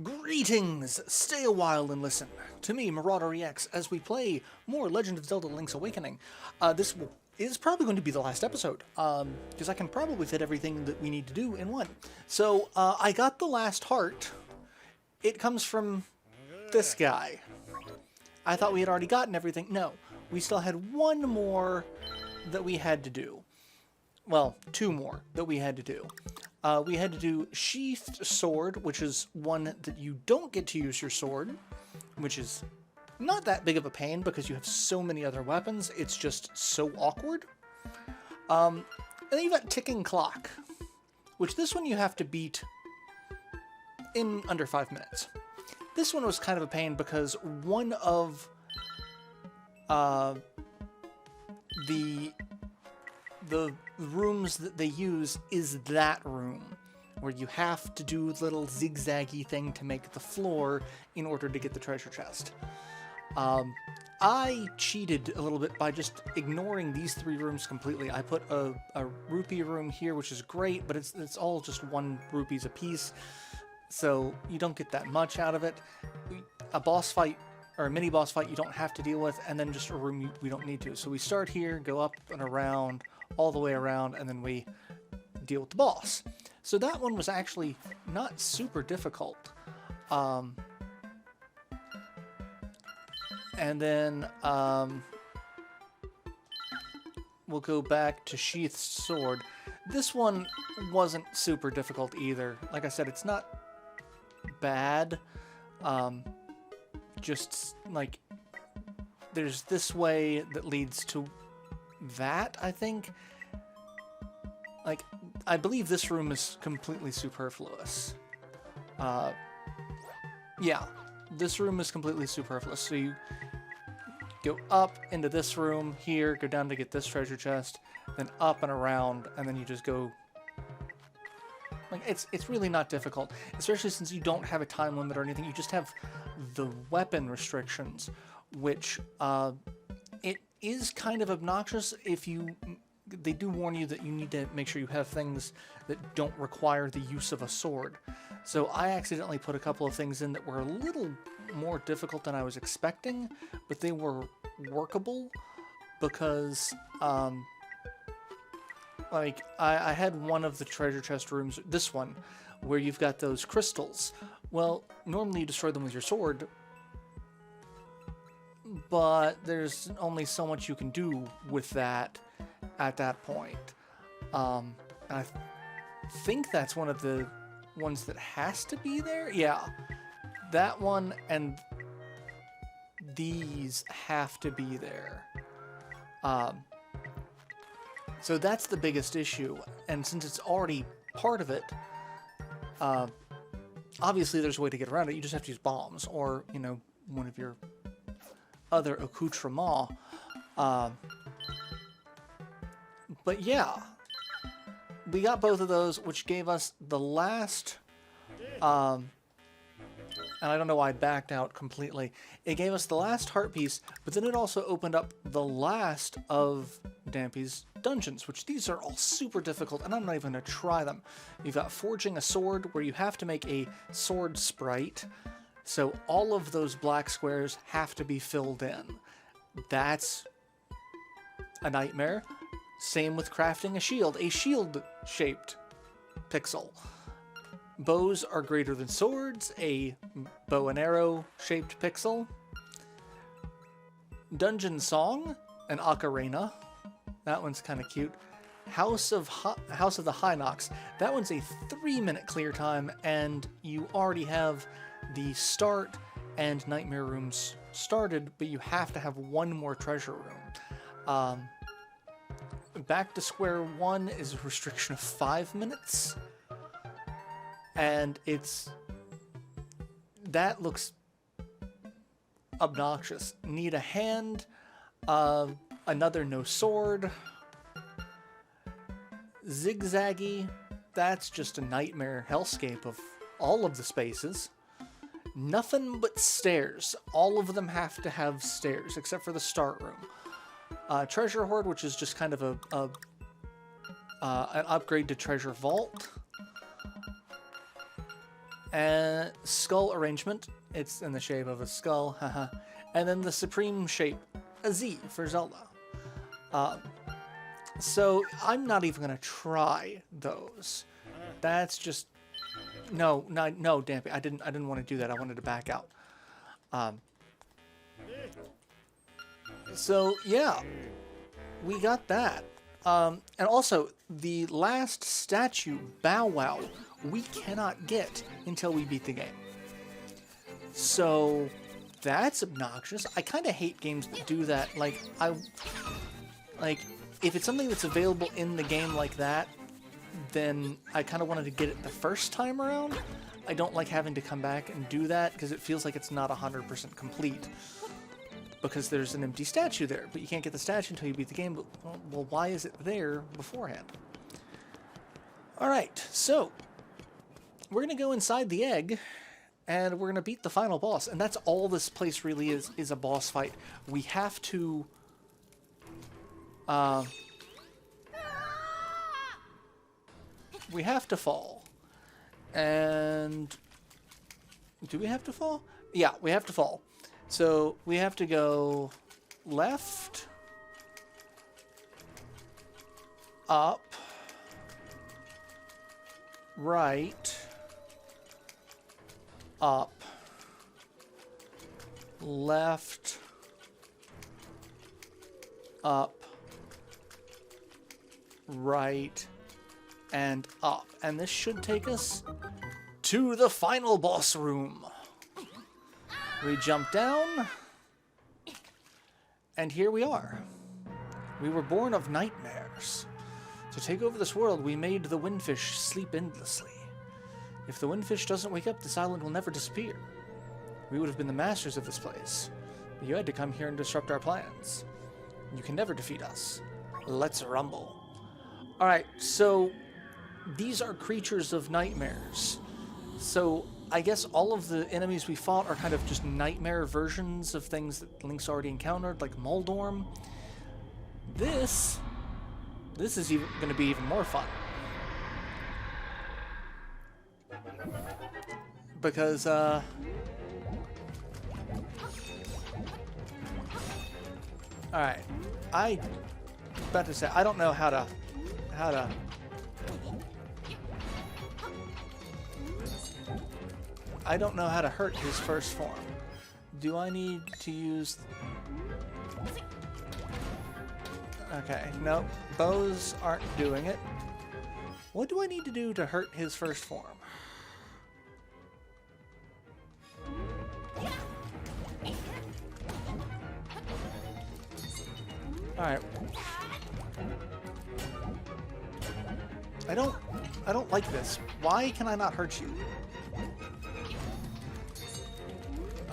Greetings! Stay a while and listen to me, MarauderEX, as we play more Legend of Zelda Link's Awakening. This is probably going to be the last episode, because I can probably fit everything that we need to do in one. So, I got the last heart. It comes from this guy. I thought we had already gotten everything. No, we still had one more that we had to do. Well, two more that we had to do. We had to do Sheathed Sword, which is one that you don't get to use your sword, which is not that big of a pain because you have so many other weapons. It's just so awkward. And then you've got Ticking Clock, which this one you have to beat in under 5 minutes. This one was kind of a pain because one of the rooms that they use is that room, where you have to do a little zigzaggy thing to make the floor in order to get the treasure chest. I cheated a little bit by just ignoring these three rooms completely. I put a rupee room here, which is great, but it's all just 1 rupees a piece, so you don't get that much out of it. A boss fight, or a mini boss fight, you don't have to deal with, and then just a room we don't need to. So we start here, go up and around, all the way around, and then we deal with the boss. So that one was actually not super difficult. And then we'll go back to Sheathed Sword. This one wasn't super difficult either. Like I said, it's not bad. Just like there's this way that leads to that, I think. Like, I believe this room is completely superfluous. Yeah, this room is completely superfluous. So you go up into this room here, go down to get this treasure chest, then up and around, and then you just go. Like, it's really not difficult, especially since you don't have a time limit or anything. You just have the weapon restrictions, which it is kind of obnoxious if you. They do warn you that you need to make sure you have things that don't require the use of a sword. So I accidentally put a couple of things in that were a little more difficult than I was expecting, but they were workable because, like, I had one of the treasure chest rooms, this one, where you've got those crystals. Well, normally you destroy them with your sword, but there's only so much you can do with that at that point. And I think that's one of the ones that has to be there. Yeah, that one and these have to be there. So that's the biggest issue, and since it's already part of it, obviously there's a way to get around it. You just have to use bombs, or, you know, one of your other accoutrements. But yeah, we got both of those, which gave us the last, and I don't know why I backed out completely. It gave us the last heart piece, but then it also opened up the last of Dampy's dungeons, which these are all super difficult, and I'm not even going to try them. You've got Forging a Sword, where you have to make a sword sprite, so all of those black squares have to be filled in. That's a nightmare. Same with crafting a shield-shaped pixel. Bows are greater than swords, a bow and arrow-shaped pixel. Dungeon Song, an ocarina. That one's kind of cute. House of the Hinox. That one's a 3-minute clear time, and you already have the start and nightmare rooms started, but you have to have one more treasure room. Back to square one is a restriction of 5 minutes, and that looks obnoxious. Need a hand, another no sword, zigzaggy, that's just a nightmare hellscape of all of the spaces. Nothing but stairs. All of them have to have stairs, except for the start room. Treasure Hoard, which is just kind of an upgrade to Treasure Vault. And skull arrangement. It's in the shape of a skull. Haha. And then the supreme shape, a Z for Zelda. So I'm not even gonna try those. That's just no, damn it. I didn't want to do that. I wanted to back out. So yeah, we got that. And also the last statue, Bow Wow, we cannot get until we beat the game. So that's obnoxious. I kind of hate games that do that. Like if it's something that's available in the game like that, then I kind of wanted to get it the first time around. I don't like having to come back and do that because it feels like it's not 100% complete. Because there's an empty statue there, but you can't get the statue until you beat the game. But, well, why is it there beforehand? Alright, so we're going to go inside the egg, and we're going to beat the final boss. And that's all this place really is a boss fight. We have to... we have to fall. And... do we have to fall? Yeah, we have to fall. So we have to go left, up, right, up, left, up, right, and up. And this should take us to the final boss room. We jump down, and here we are. We were born of nightmares. To take over this world, we made the windfish sleep endlessly. If the windfish doesn't wake up, this island will never disappear. We would have been the masters of this place. But you had to come here and disrupt our plans. You can never defeat us. Let's rumble. Alright, so these are creatures of nightmares. So I guess all of the enemies we fought are kind of just nightmare versions of things that Link's already encountered, like Moldor. This is going to be even more fun. Because, alright, I about to say, I don't know how to I don't know how to hurt his first form. Do I need to use... okay, nope. Bows aren't doing it. What do I need to do to hurt his first form? Alright. I don't like this. Why can I not hurt you?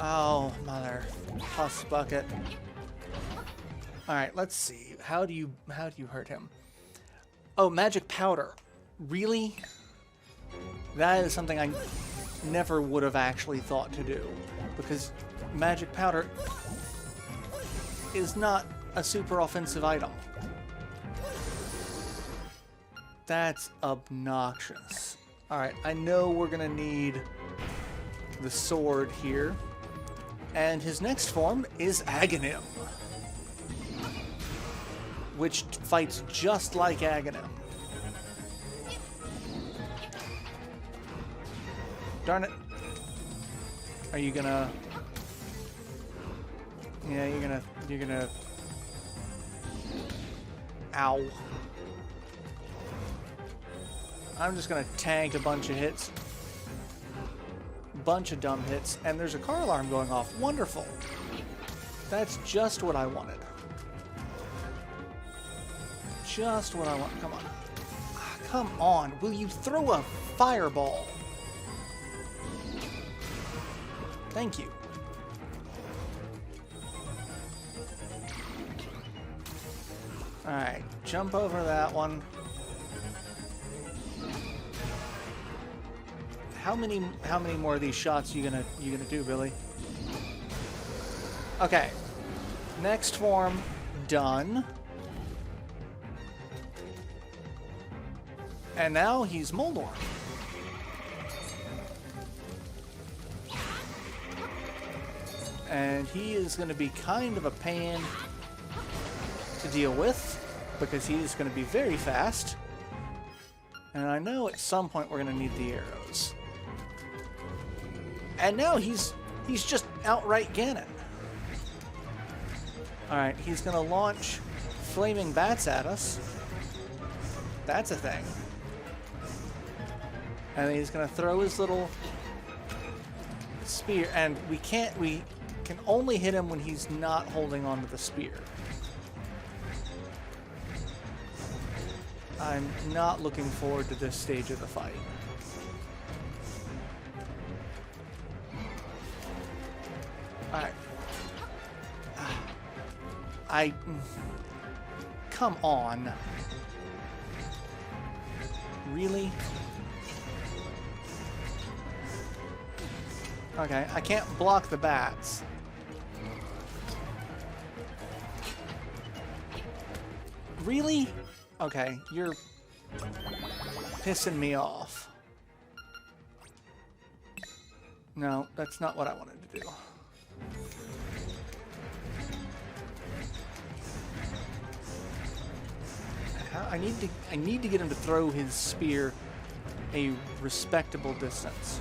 Oh, mother. Plus bucket. Alright, let's see. How do you hurt him? Oh, magic powder. Really? That is something I never would have actually thought to do. Because magic powder is not a super offensive item. That's obnoxious. Alright, I know we're gonna need the sword here. And his next form is Agonim, which fights just like Agonim. Darn it. Are you gonna... yeah, you're gonna... ow. I'm just gonna tank a bunch of hits. Bunch of dumb hits, and there's a car alarm going off. Wonderful. That's just what I wanted. Just what I want. Come on. Come on. Will you throw a fireball? Thank you. Alright, jump over that one. How many more of these shots you gonna do, Billy? Okay. Next form done. And now he's Moldor. And he is going to be kind of a pain to deal with, because he is going to be very fast. And I know at some point we're going to need the arrows. And now he's just outright Ganon. Alright, he's going to launch flaming bats at us. That's a thing. And he's going to throw his little spear. And we can only hit him when he's not holding onto the spear. I'm not looking forward to this stage of the fight. Alright. Come on. Really? Okay, I can't block the bats. Really? Okay, you're pissing me off. No, that's not what I wanted to do. I need to get him to throw his spear a respectable distance.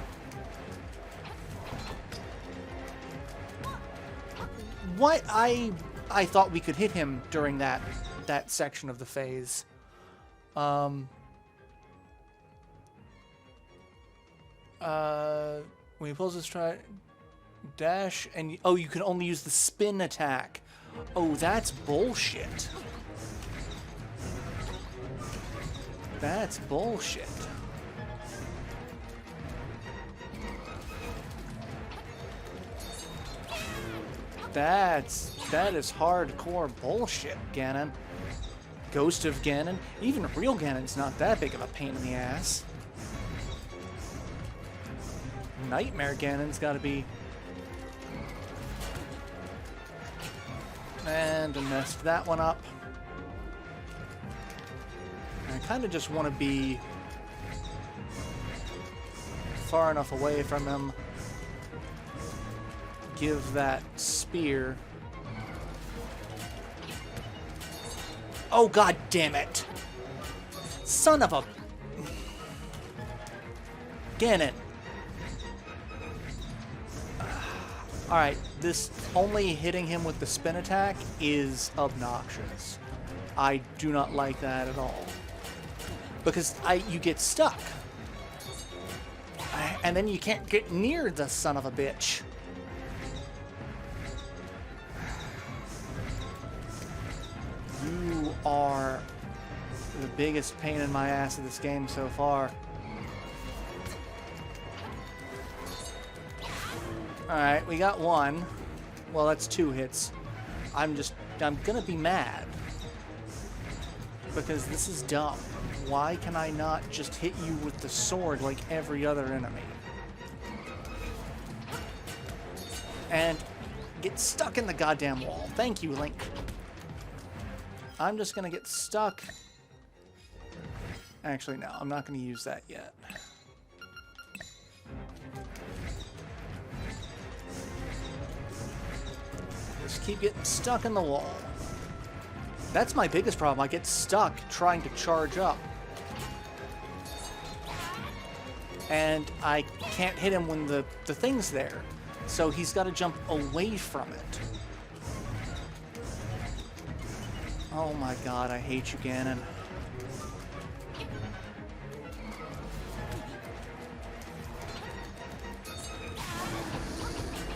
What? I thought we could hit him during that section of the phase. When he pulls his stride, dash, and oh, you can only use the spin attack. Oh, that's bullshit. That's bullshit. That is hardcore bullshit, Ganon. Ghost of Ganon. Even real Ganon's not that big of a pain in the ass. Nightmare Ganon's gotta be... And I messed that one up. I kind of just want to be far enough away from him. Give that spear. Oh, god damn it! Son of a... Ganon. Alright, this only hitting him with the spin attack is obnoxious. I do not like that at all. Because you get stuck. And then you can't get near the son of a bitch. You are the biggest pain in my ass of this game so far. Alright, we got one. Well, that's 2 hits. I'm gonna be mad. Because this is dumb. Why can I not just hit you with the sword like every other enemy? And get stuck in the goddamn wall. Thank you, Link. I'm just gonna get stuck. Actually, no, I'm not gonna use that yet. Just keep getting stuck in the wall. That's my biggest problem. I get stuck trying to charge up. And I can't hit him when the thing's there. So he's got to jump away from it. Oh my god, I hate you, Ganon.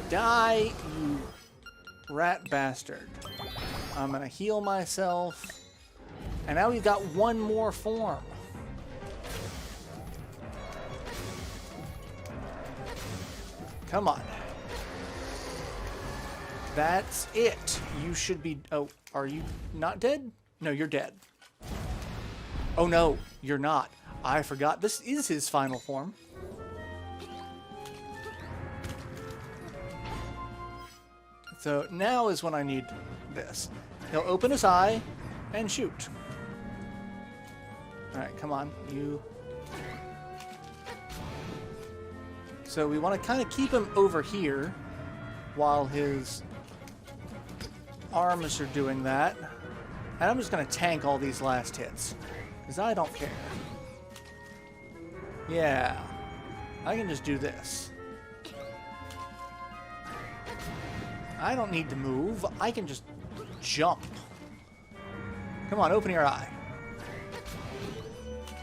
Die, you rat bastard. I'm gonna heal myself. And now we've got one more form. Come on. That's it. You should be... Oh, are you not dead? No, you're dead. Oh no, you're not. I forgot. This is his final form. So now is when I need this. He'll open his eye and shoot. Alright, come on. You... So we want to kind of keep him over here. while his arms are doing that. And I'm just going to tank all these last hits, because I don't care. Yeah, I can just do this. I don't need to move. I can just jump. Come on, open your eye.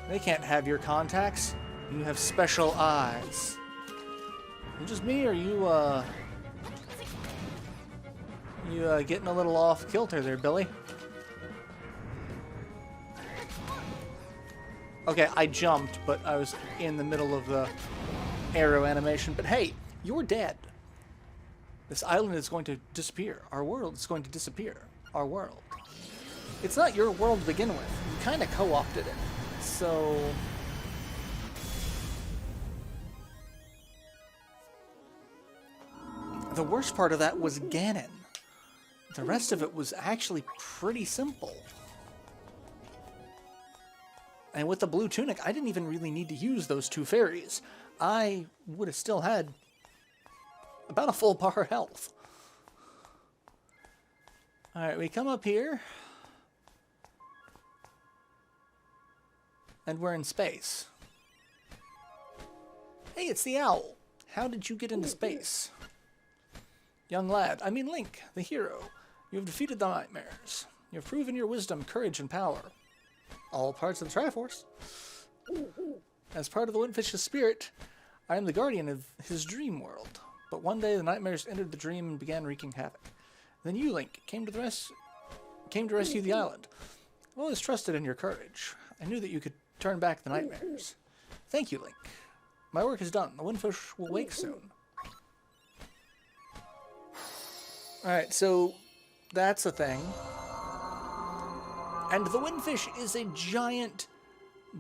They can't have your contacts. You have special eyes. You just me, or you getting a little off kilter there, Billy? Okay, I jumped, but I was in the middle of the arrow animation. But hey, you're dead. This island is going to disappear. Our world is going to disappear. Our world. It's not your world to begin with. You kind of co-opted it. So... the worst part of that was Ganon. The rest of it was actually pretty simple. And with the blue tunic, I didn't even really need to use those two fairies. I would have still had about a full bar of health. Alright, we come up here. And we're in space. Hey, it's the owl. How did you get into space? Young lad, I mean Link, the hero. You have defeated the nightmares. You have proven your wisdom, courage, and power. All parts of the Triforce. As part of the windfish's spirit, I am the guardian of his dream world. But one day the nightmares entered the dream and began wreaking havoc. Then you, Link, came to rescue the island. I've always trusted in your courage. I knew that you could turn back the nightmares. Thank you, Link. My work is done. The windfish will wake soon. Alright, so that's a thing. And the windfish is a giant,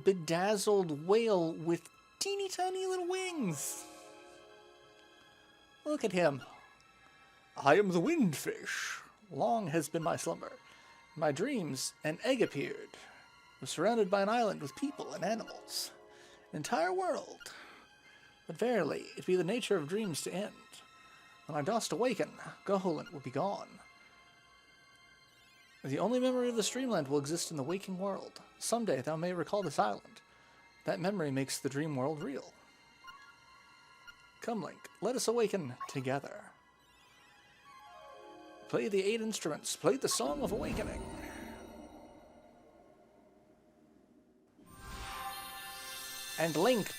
bedazzled whale with teeny tiny little wings. Look at him. I am the windfish. Long has been my slumber. In my dreams, an egg appeared. I was surrounded by an island with people and animals. An entire world. But verily, it be the nature of dreams to end. When I dost awaken, Goholand will be gone. The only memory of this dreamland will exist in the waking world. Someday thou may recall this island. That memory makes the dream world real. Come, Link, let us awaken together. Play the 8 instruments. Play the Song of Awakening. And Link,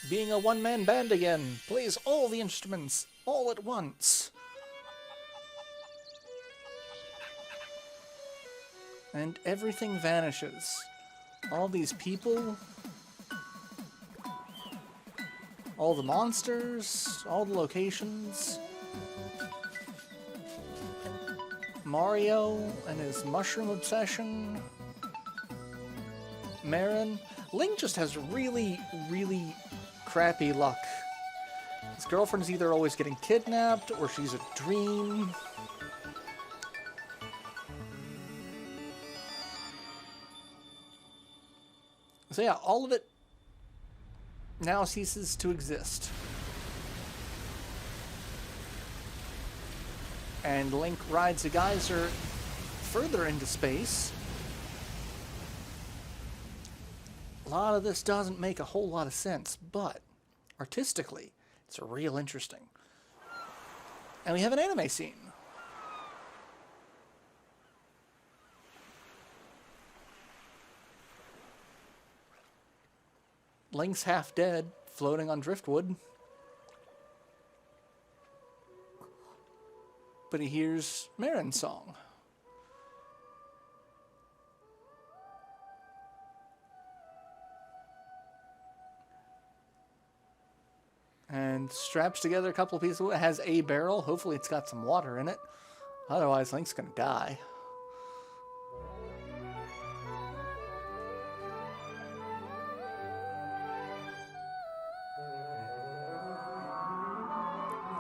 being a one-man band again, plays all the instruments all at once. And everything vanishes. All these people, all the monsters, all the locations. Mario and his mushroom obsession. Marin. Link just has really, really crappy luck. His girlfriend's either always getting kidnapped or she's a dream. So yeah, all of it now ceases to exist. And Link rides a geyser further into space. A lot of this doesn't make a whole lot of sense, but artistically, it's real interesting. And we have an anime scene. Link's half dead, floating on driftwood. But he hears Marin's song. And straps together a couple of pieces. It has a barrel. Hopefully it's got some water in it. Otherwise, Link's gonna die.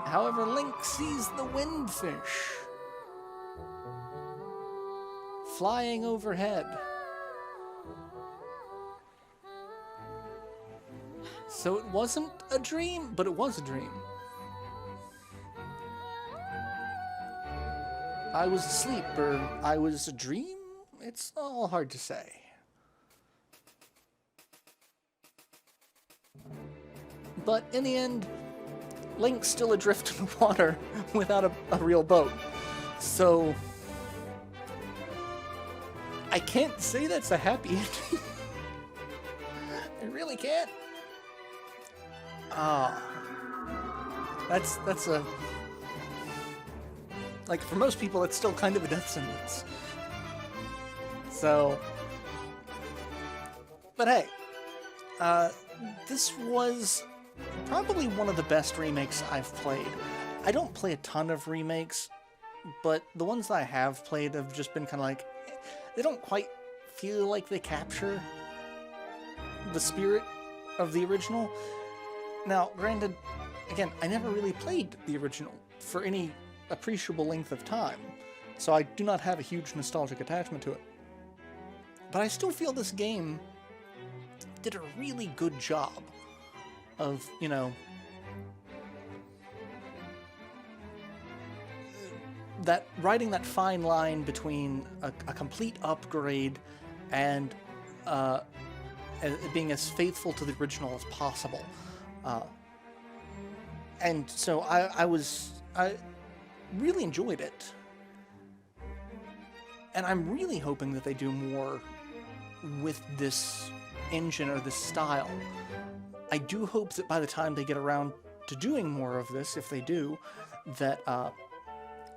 However, Link sees the windfish flying overhead. So it wasn't a dream, but it was a dream. I was asleep, or I was a dream? It's all hard to say. But in the end, Link's still adrift in the water without a real boat. So I can't say that's a happy ending. I really can't. That's a... Like, for most people, it's still kind of a death sentence. So... But hey, this was probably one of the best remakes I've played. I don't play a ton of remakes, but the ones that I have played have just been kind of like... They don't quite feel like they capture the spirit of the original. Now, granted, again, I never really played the original for any appreciable length of time, so I do not have a huge nostalgic attachment to it. But I still feel this game did a really good job of, you know, that riding that fine line between a complete upgrade and being as faithful to the original as possible. And so I really enjoyed it. And I'm really hoping that they do more with this engine or this style. I do hope that by the time they get around to doing more of this, if they do, that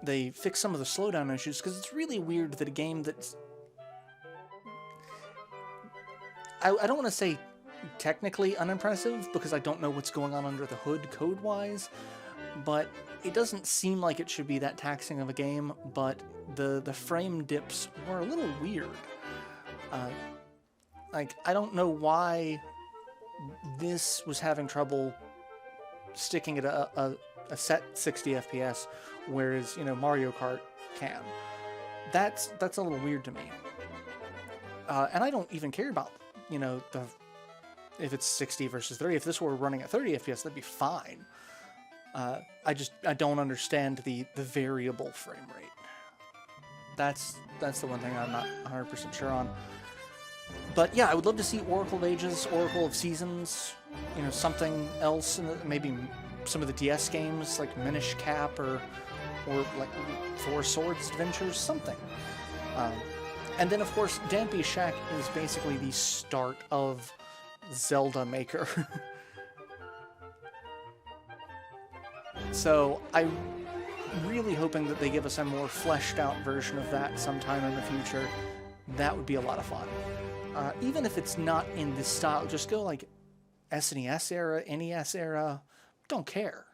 they fix some of the slowdown issues, because it's really weird that a game that's... I don't want to say technically unimpressive, because I don't know what's going on under the hood code-wise, but it doesn't seem like it should be that taxing of a game, but the frame dips were a little weird. Like, I don't know why this was having trouble sticking at a set 60 FPS, whereas, you know, Mario Kart can. That's a little weird to me. And I don't even care about, you know, if it's 60 versus 30. If this were running at 30 FPS, that'd be fine. I don't understand the variable frame rate. That's the one thing I'm not 100% sure on. But yeah, I would love to see Oracle of Ages, Oracle of Seasons, you know, something else, maybe some of the DS games like Minish Cap or like Four Swords Adventures, something. And then of course, Dampy's Shack is basically the start of Zelda Maker. So I'm really hoping that they give us a more fleshed out version of that sometime in the future. That would be a lot of fun. Even if it's not in this style, just go like SNES era, NES era, don't care.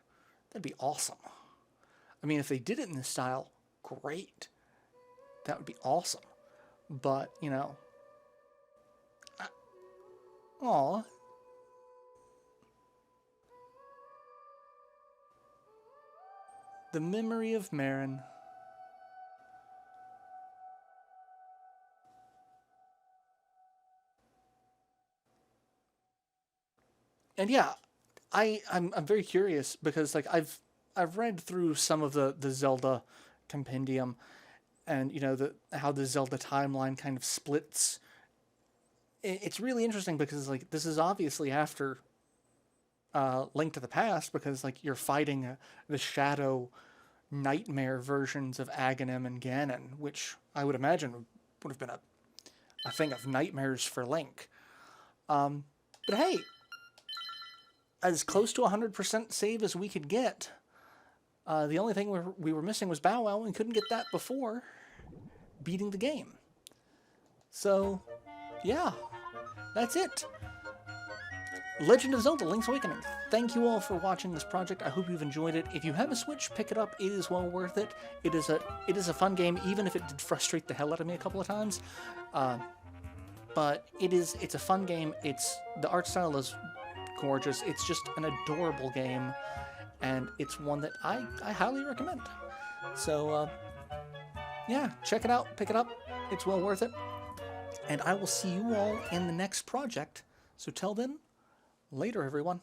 That'd be awesome. I mean, if they did it in this style, great. That would be awesome. But, you know, aw. The memory of Marin. And yeah, I'm very curious because like I've read through some of the Zelda compendium, and you know how the Zelda timeline kind of splits. It's really interesting because like this is obviously after Link to the Past, because like you're fighting the Shadow Nightmare versions of Agonim and Ganon, which I would imagine would have been a thing of nightmares for Link. But hey, as close to 100% save as we could get. The only thing we were missing was Bow Wow, and we couldn't get that before beating the game. So, yeah, that's it. Legend of Zelda: Link's Awakening. Thank you all for watching this project. I hope you've enjoyed it. If you have a Switch, pick it up. It is well worth it. It is a fun game, even if it did frustrate the hell out of me a couple of times. But it's a fun game. The art style is gorgeous. It's just an adorable game, and it's one that I highly recommend. So, yeah, check it out, pick it up. It's well worth it. And I will see you all in the next project. So till then, later, everyone.